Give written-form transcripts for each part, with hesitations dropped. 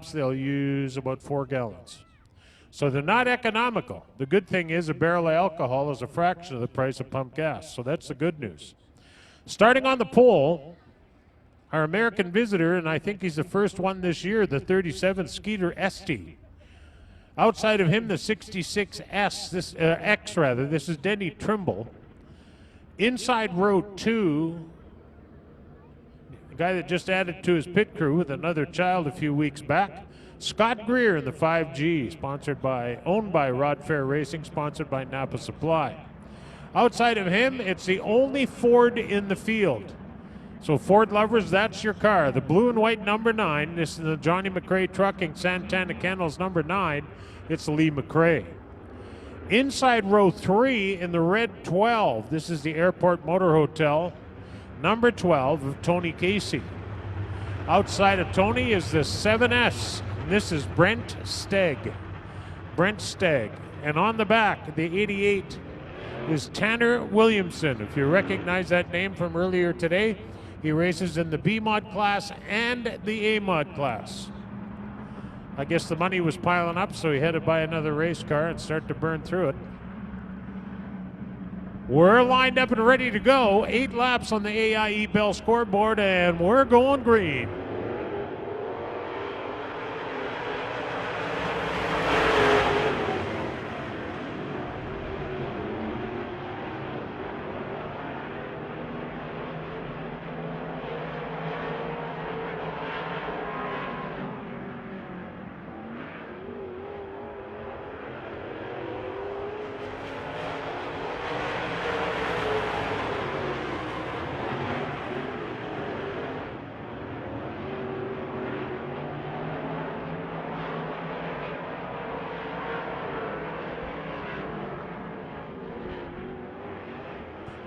laps, they'll use about 4 gallons. So they're not economical. The good thing is a barrel of alcohol is a fraction of the price of pump gas. So that's the good news. Starting on the pole, our American visitor, and I think he's the first one this year, the 37 Skeeter Esty. Outside of him, the 66S, this is Denny Trimble. Inside row 2, the guy that just added to his pit crew with another child a few weeks back, Scott Greer in the 5G, owned by Rod Fair Racing, sponsored by Napa Supply. Outside of him, it's the only Ford in the field. So Ford lovers, that's your car. The blue and white number 9, this is the Johnny McRae Trucking Santana Kennels number 9, it's Lee McRae. Inside row 3 in the red 12, this is the Airport Motor Hotel, number 12 of Tony Casey. Outside of Tony is the 7S, this is Brent Stegg. And on the back, the 88 is Tanner Williamson. If you recognize that name from earlier today, he races in the B mod class and the A mod class. I guess the money was piling up, so he had to buy another race car and start to burn through it. We're lined up and ready to go. 8 laps on the AIE Bell scoreboard, and we're going green.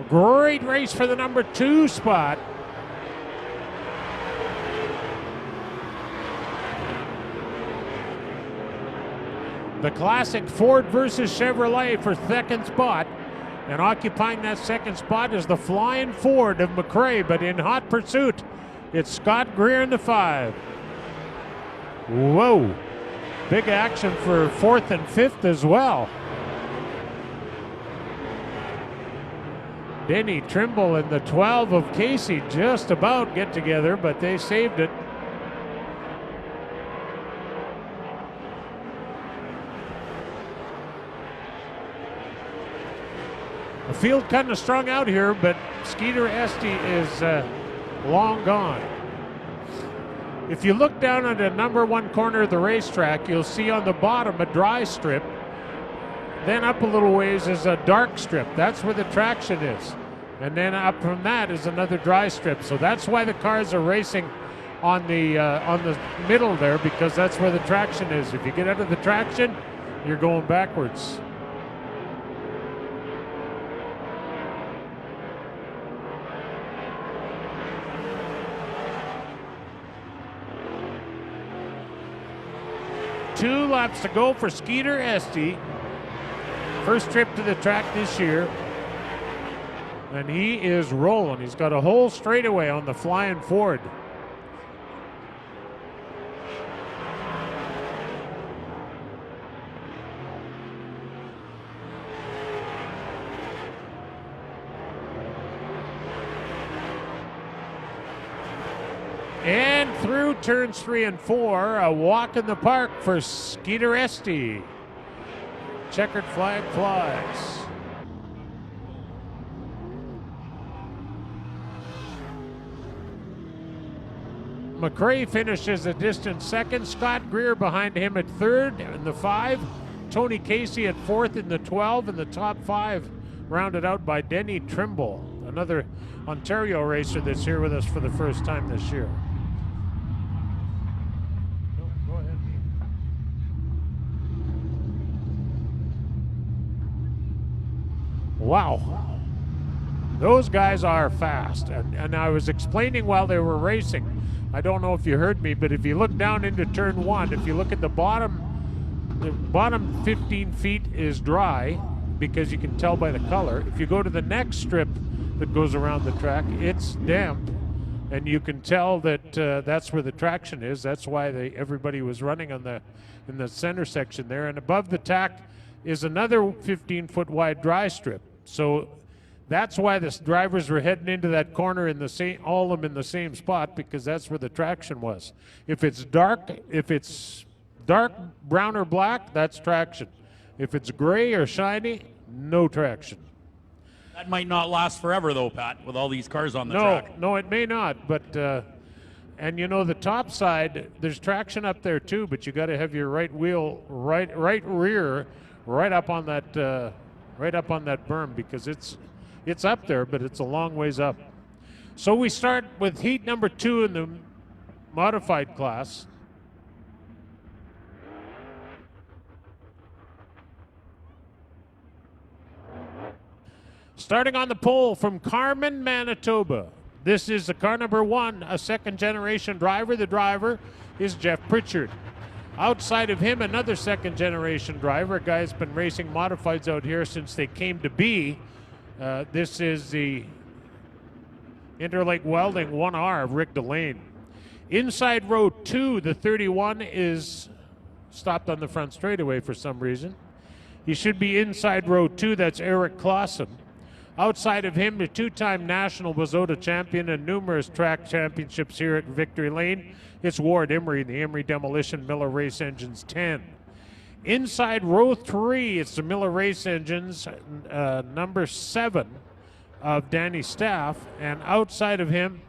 Great race for the number 2 spot. The classic Ford versus Chevrolet for second spot. And occupying that second spot is the Flying Ford of McRae, but in hot pursuit, it's Scott Greer in the 5. Whoa. Big action for 4th and 5th as well. Denny Trimble and the 12 of Casey just about get together, but they saved it. The field kind of strung out here, but Skeeter Esty is long gone. If you look down at the number 1 corner of the racetrack, you'll see on the bottom a dry strip. Then up a little ways is a dark strip. That's where the traction is. And then up from that is another dry strip. So that's why the cars are racing on the middle there, because that's where the traction is. If you get out of the traction, you're going backwards. Two laps to go for Skeeter Esty. First trip to the track this year. And he is rolling. He's got a whole straightaway on the Flying Ford. And through turns 3 and 4, a walk in the park for Skeeter Esty. Checkered flag flies. McRae finishes a distant second. Scott Greer behind him at 3rd in the 5. Tony Casey at 4th in the 12. And the top 5 rounded out by Denny Trimble, another Ontario racer that's here with us for the first time this year. Go ahead. Wow. Those guys are fast. And I was explaining while they were racing, I don't know if you heard me, but if you look down into turn 1, if you look at the bottom 15 feet is dry because you can tell by the color. If you go to the next strip that goes around the track, it's damp. and you can tell that that's where the traction is. That's why everybody was running in the center section there. And above the tack is another 15-foot wide dry strip. So that's why the drivers were heading into that corner all of them in the same spot, because that's where the traction was. If it's dark brown or black, that's traction. If it's gray or shiny, no traction. That might not last forever, though, Pat, with all these cars on the track. No, it may not. But and you know, the top side, there's traction up there too, but you got to have your right wheel, right rear, right up on that berm, because it's up there, but it's a long ways up. So we start with heat number 2 in the modified class. Starting on the pole from Carman, Manitoba. This is the car number 1, a second-generation driver. The driver is Jeff Pritchard. Outside of him, another second-generation driver, a guy that's been racing modifieds out here since they came to be. This is the Interlake Welding 1R of Rick Delane. Inside row 2, the 31 is stopped on the front straightaway for some reason. He should be inside row 2. That's Eric Clausen. Outside of him, the 2-time national Wazota champion and numerous track championships here at Victory Lane, it's Ward Emery, the Emery Demolition Miller Race Engines 10. Inside row 3, it's the Miller Race Engines number 7 of Danny Staff. And outside of him,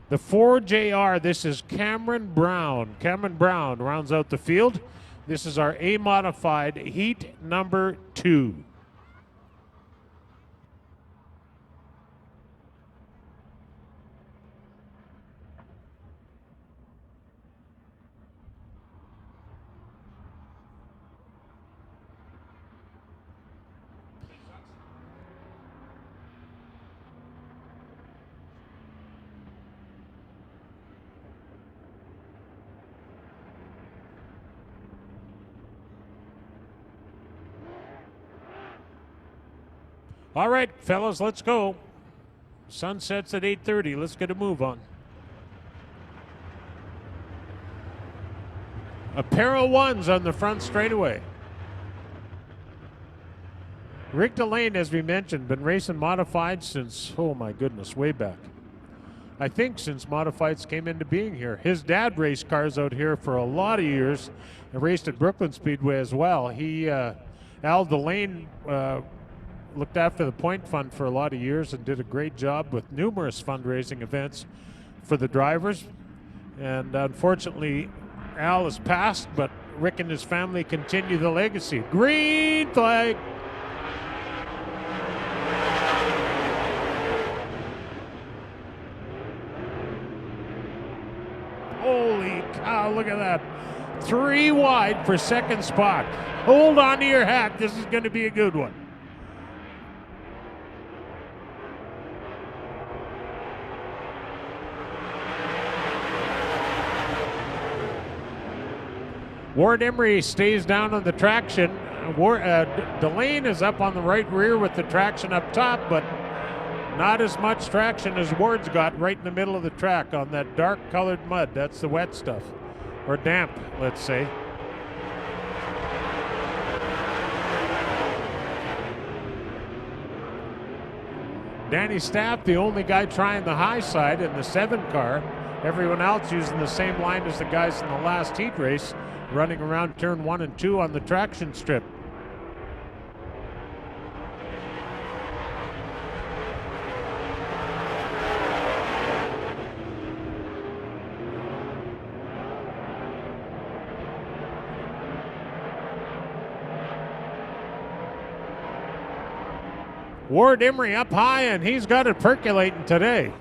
the 4JR, this is Cameron Brown. Cameron Brown rounds out the field. This is our A-modified heat number 2. All right, fellas, let's go. Sun sets at 8:30. Let's get a move on. A pair of 1s on the front straightaway. Rick Delane, as we mentioned, been racing modified since, oh my goodness, way back. I think since modifieds came into being here. His dad raced cars out here for a lot of years and raced at Brooklyn Speedway as well. Al Delane, looked after the Point Fund for a lot of years and did a great job with numerous fundraising events for the drivers. And unfortunately, Al has passed, but Rick and his family continue the legacy. Green flag. Holy cow, look at that. 3 wide for second spot. Hold on to your hat. This is going to be a good one. Ward Emery stays down on the traction. Delane is up on the right rear with the traction up top, but not as much traction as Ward's got right in the middle of the track on that dark colored mud. That's the wet stuff, or damp, let's say. Danny Staff, the only guy trying the high side in the 7 car. Everyone else using the same line as the guys in the last heat race, running around turn 1 and 2 on the traction strip. Ward Emery up high, and he's got it percolating today.